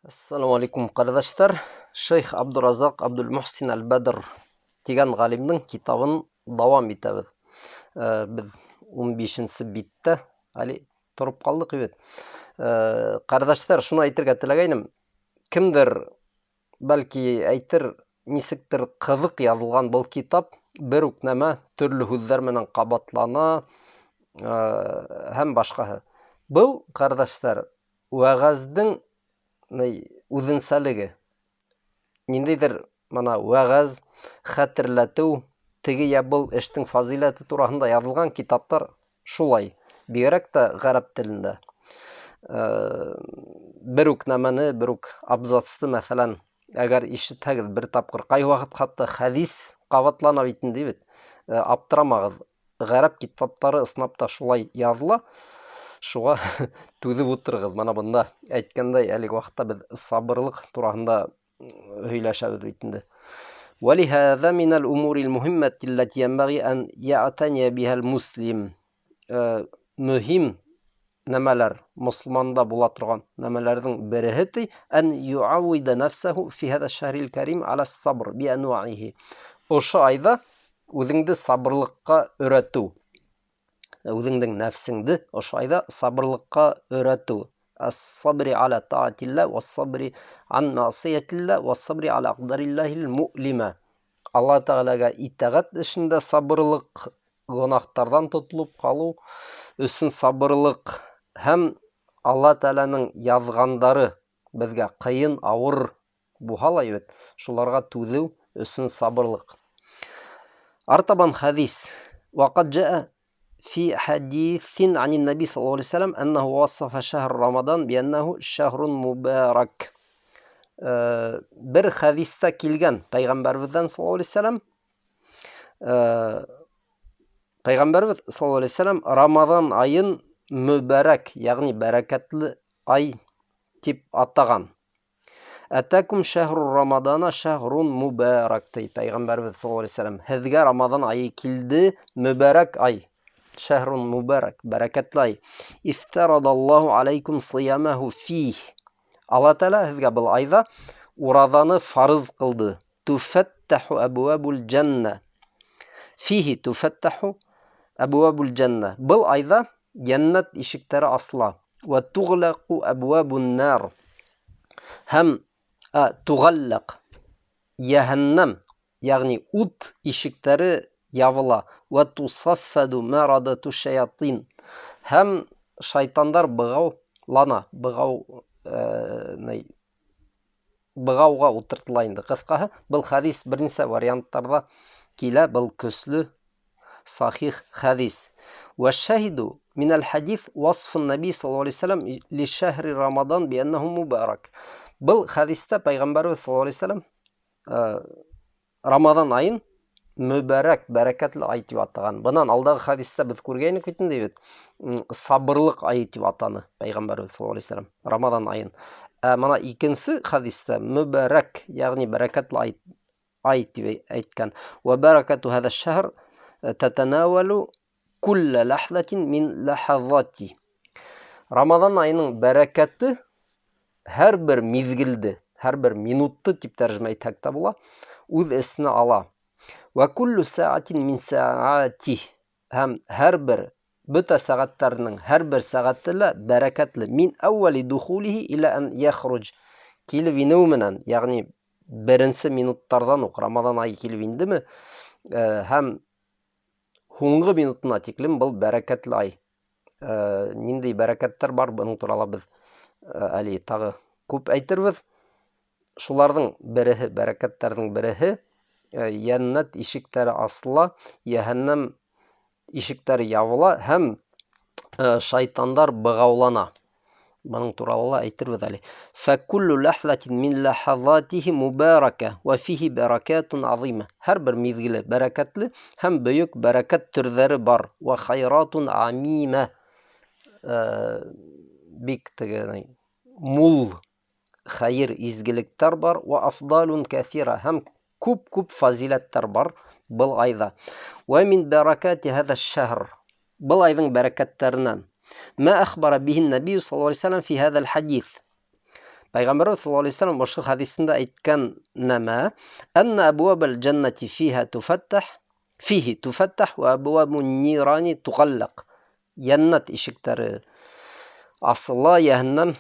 Assalamu alaikum qardaşlar. Şeyh Abdurazak Abdülmuhsin Al-Badr degan ғалимның китабын дауам итәбез. Biz 15-нче биттә әле торып калдык бит. Qardaşlar, шуны әйтергә теләгәйнем. Кемдер бәлки әйтер, нисектер кызык язылган был китап, бер үк нәмә төрле һүзләр менән кабатлана, һәм башкаһы. Был, qardaşlar, вәгазьнең үзенчәлеге. Ниндидер мана вәгазь, хәтерләтү, теге я был эштең фазилаты турасында язылган китаптар шулай. Бигрәк тә гарәп телендә. Бер үк нәмәне, бер үк абзацты, мәсәлән, әгәр ишетһәгез бер тапкыр, кай вакыт хатта хәдис кабатлана бит инде бит. Аптырамагыз. Гарәп китаплары ысынлап та шулай языла. Шуга түзеп утырыгыз. Мана бunda әйткәндәй, әлеге вакытта без сабырлык турасында һөйләшәбез бит инде. وَلِهَذَا مِنَ الْأُمُورِ الْمُهِمَّةِ التي ينبغي أن يعتني بها المسلم. Мөһим нәмәләр, мусламанда була торган нәмәләрнең береһе أن يعود نفسه في هذا الشهر الكريم على الصبر بأنواعه. Ошо айда үзеңне сабырлыкка өйрәтү. Үзеңнең нәфсеңне ошо айда сабырлыкка өйрәтү. الصبر على طاعة الله والصبر عن معصية الله والصبر على أقدار الله المؤلمة. Алла Тәгаләгә итәгать эшендә сабырлык, гөнаһтардан тотылып калу өчен сабырлык һәм Алла Тәгаләнең язгандары безгә кыен, авыр бухалай бит. Шуларга түзү өчен сабырлык. Артабан хадис. وقد جاء في حديث عن النبي صلى الله عليه وسلم أنه وصف شهر رمضان بأنه شهر مبارك. Bir hadiste kilgan Peygamberimizden sallallahu aleyhi ve sellem, Peygamberimiz sallallahu aleyhi ve sellem Ramazan ayın mübarek, yani bereketli ay tip atagan. Atakum şehru Ramadana şehrun mübarek deyip Peygamberimiz sallallahu aleyhi ve sellem. Hizge Ramazan ayı kildi, mübarek ay. Şehrun mübarek, bereketli ay. İftaradallahu aleykum siyamahu fih. Allah Teala hizge bil ayda urazanı farız kıldı. Tufettahu ebvabul cenne. Fihi tufettahu ebvabul cenne. Bil ayda cennet işikleri asla. Ve tuğlaqu ebvabun nar. Hem tuğallaq. Cehennem, yani ut işikleri yavıla. Ve tusaffadu maradatu şeyatin. Hem şeytanlar bığaulana, bığauga утыртылайынды. Кыскаһы, был хадис берничә варианттарда килә, был көсле сахих хадис. والشاهد من الحديث وصف النبي صلى الله عليه وسلم لشهر رمضان بأنه مبارك. Был хадистә Пәйгамбәрбез саллаллаһу алейһи ва саллям Рамадан айын mübarek, bereketli ay дип атаган. Bundan алдагы хадистә без күргәйнек бит инде бит. Сабырлык ай дип атаны Пәйгамбәрбез саллаллаһу алейһи ва саллям Рамадан айын. Мана икенче хадистә mübarek, ягъни bereketli ay дип әйткән. Ва баракату һәдә шәһр тәтәнәвәлу кулла лахзатин мин лахазати. Рамадан айының бәрәкәте һәр бер мизгилде, һәр бер минутты дип тәрҗемә итсәк тә була, үз эсенә ала. Ва куллу саатин мин саати. Һәм һәр бер бөтә сәгатьләрнең һәр бер сәгате лә бәрәкәтле. Мин әввәли духулихи иля ан яхруj. Килеп инеү менән, ягъни беренче минуттардан ук Рамадан айы килеп индеме, һәм хуңгы минутына тиклем был бәрәкәтле ай. Ниндәй бәрәкәттәр бар, буның турында без әле тагы күп әйтербез. Шуларның береһе, бәрәкәттәрнең береһе, җәннәт ишекләре асыла, җәһәннәм ишекләре ябыла һәм шайтандар быгаулана. Буның турында әйтербез әле. Факуллу лахзатин мин лахазатихи мубарака ва фихи баракатун азима. Һәр бер мизгиле бәрәкәтле һәм бөек бәрәкәт төрләре бар. Ва хайратун амима. Бик тегене мул хайр изгелектәр бар. Ва афдалун кафира. Һәм күп фазилаттар бар был айда. Ва мин баракати һәдә шәһр. Был айның бәрәкәтләреннән ما أخبر به النبي صلى الله عليه وسلم في هذا الحديث Пайғамбарыбыз саллаллаху алейхи вассалам ошол хадисинде айткан нема: "Анна абуабал джаннати фихи туфаттах ва абуабун нирани туғаллақ." Яннат ишектәре асыла, яһәннәм,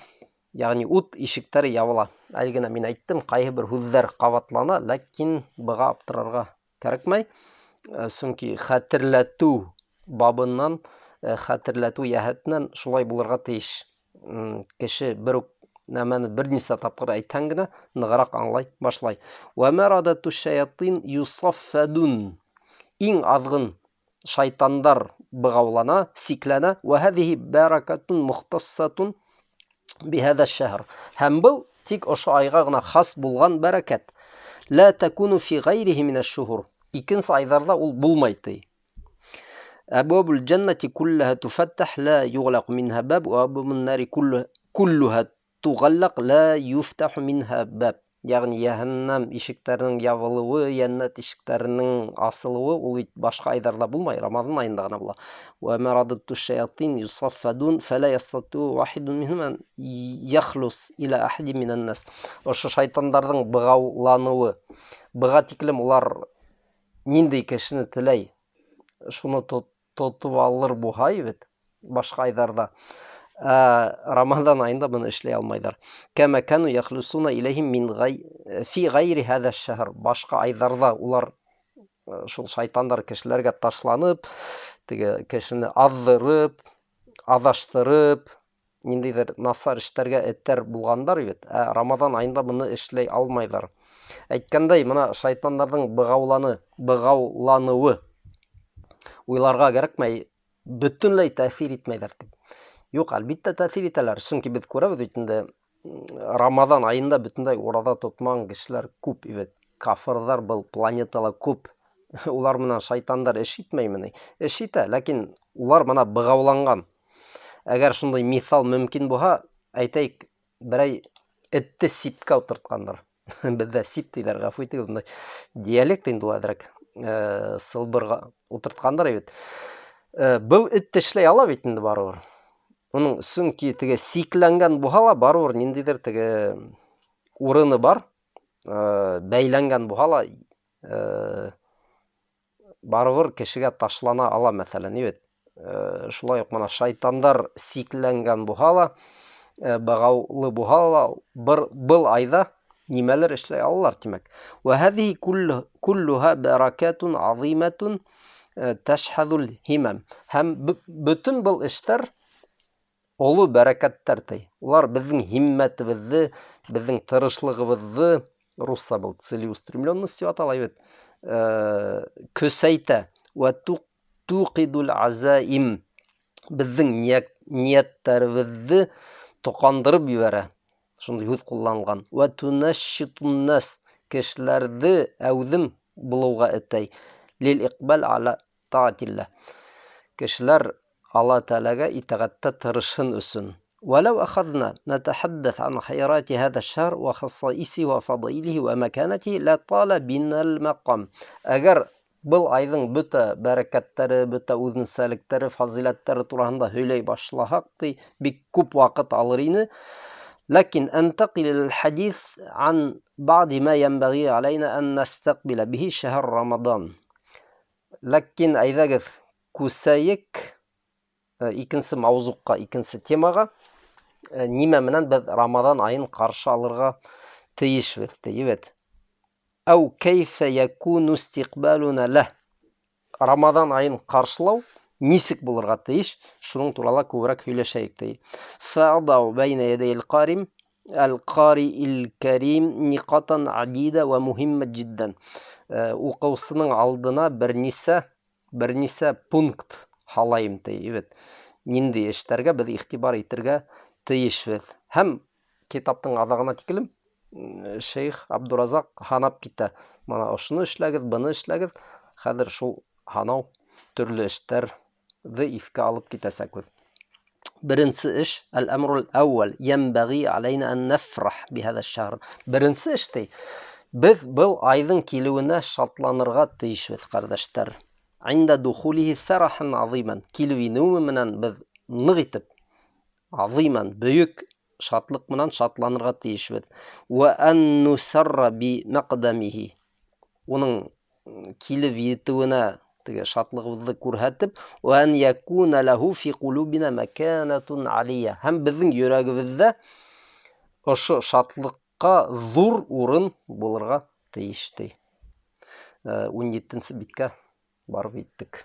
ягъни ут ишектәре ябыла. Әле генә мин әйттем, кайһы бер һүзләр кабатлана, ләкин быга аптырарга кирәкмәй. Сөнки хәтерләтү бабыннан, хәтерләтү яһәтеннән шулай булырга тиеш. Кеше бер үк нәмәне бернисә тапкыр әйтһәң генә ныграк аңлай башлай. Ва марадату шаятин юсаффадун. Иң азгын шайтандар быгаулана, сикләнә. Ва һәзиһи баракатун мухтассатун бихаза шәһр. Һәм был тик ошо айга гына хас булган бәрәкәт. Ла такуну фи гайриһи мин аш-шухур. Икенче айдарда ул булмай ти. Абуабул джаннати куллаха туфаттах ла юглaq минха баб ва абуабун нари куллуха туғаллақ ла юфтаху минха баб. Ягъни яһәннәм ишектәренең ябылуы, яннат ишектәренең асылуы ул бит башка айдарда булмай, Рамазан аенда гына була. Ва марадату шаятин юсаффадун фала ястату вахидун минхум ан яхлус ила ахди минан нас. Ошо шайтандарның быгаулануы, быга тиклем улар ниндәй кешене теләй, шуны тотып алыр буһай бит башка айдарда. Рамазан айында буны эшләй алмайдар. Кәмә кану яхлусуна илейһим мин фи гайри һаза шәһр. Башка айдарда улар шул шайтандар кешеләргә ташланып, теге кешене аздырып, адаштырып, ниндидер насар эштәргә эттәр булгандар бит. Рамазан айында буны эшләй алмайдар. Әйткәндәй, менә шайтандарның быгаулануы уйларга кирәкмәй, бөтенләй тәэсир итмәйдер дип. Юк, әлбиттә тәэсир итәләр. Чөнки без күрәбез бит инде Рамазан айында бөтенләй урада тотмаган кешеләр күп бит. Кафирдар был планетала күп. Улар менән шайтандар эш итмәйме? Эш итә, ләкин улар менә быгауланган. Әгәр шундай мисал мөмкин булса, әйтәйек, берәй этте сипкә утырткандар. Бездә сип диләр, гафу итегез, диалект инде ул әзрәк. Сылбырга утырткандар бит. Был эт эшләй ала бит инде барыбер. Уның сөнки теге сикләнгән булса барыбер ниндидер теге урыны бар, бәйләнгән булса барыбер кешегә ташлана ала, мәсәлән, бит. Шулай ук менә шайтандар сикләнгән булса, быгаулы булса, был айда нимәләр эшләй алалар, тимәк. Ва һәзиһи куллуха баракатун азиматун ташхадул химам. Һәм бөтен был эштәр олы бәрәкәттәр ти. Улар безнең һиммәтебезне, безнең тырышлыгыбызны, русса был целеустремленность дип атала бит, көсәйтә. Ва туқидул азаим. Безнең нияттәребезне тоқандырып җибәрә. Шундай һүз кулланган. Ва тунашшитун нас. Кешеләрне әүзем булуга этәй. Лил иқбал ала таатилла. Кешеләр Алла Тәгаләгә итәгатьтә тырышын өчен. ولو أخذنا نتحدث عن خيرات هذا الشهر وخصائصه وفضائله ومكانته لطال بنا المقام. Әгәр был айдың бөтә бәрәкәттәре, бөтә үзенчәлекләре, фазиләтләре турында һөйләй башласак, бик күп вакыт алыр иде. لكن أنتقل للحديث عن بعض ما ينبغي علينا أن نستقبل به شهر رمضان. لكن әйдәгез күсәйек икенче мавзуҡҡа, икенче темаға, нимә менән без Рамадан айын ҡаршы алырға тейешбеҙ, тиебеҙ. Әү кәйфә якуну истиҡбалуна ләһ. Рамадан айын ҡаршылау нисек булырға тейеш, шуның турала күберәк һөйләшәйек, ти. Фәъдау бәйнә ядәйил ҡарим القارئ الكريم نقاطا عديدة ومهمة جدا. Уҡыусының алдына бернисә пункт һалайым, ти. Ниндәй эштәргә без иғтибар итергә тейешбеҙ. Һәм китаптың аҙағына тиклем Шейх Абдуразаҡ һанап китә. Мана ошоно эшләгеҙ, быны эшләгеҙ. Хәҙер шул һанау төрлө эштәрҙе иҫкә алып китәсәкбеҙ. Беренсе эш, әл-әмрул әүвәл, йәнбәғи алайна ан нафрах бихаза аш-шаһр. Беренсе эш, ти. Без был айдың килеүенә шатланырға тейешбеҙ, ҡәрҙәштәр. عند دخوله فرحا عظيما. Килеү менән без ныҡ итеп, عظيما, бөйөк шатлык менән шатланырга тиешбез. Ва ан нусарра би мaqdamihi. Уның килеп етүенә теге шатлыгыбызны күрһәтеп, ва ан якуна лаху фи кулубина маканатун алия. Һәм безнең йөрәгебездә ошо шатлыкка зур урын булырга тиеш ди. 17-нче биткә барып җиттек.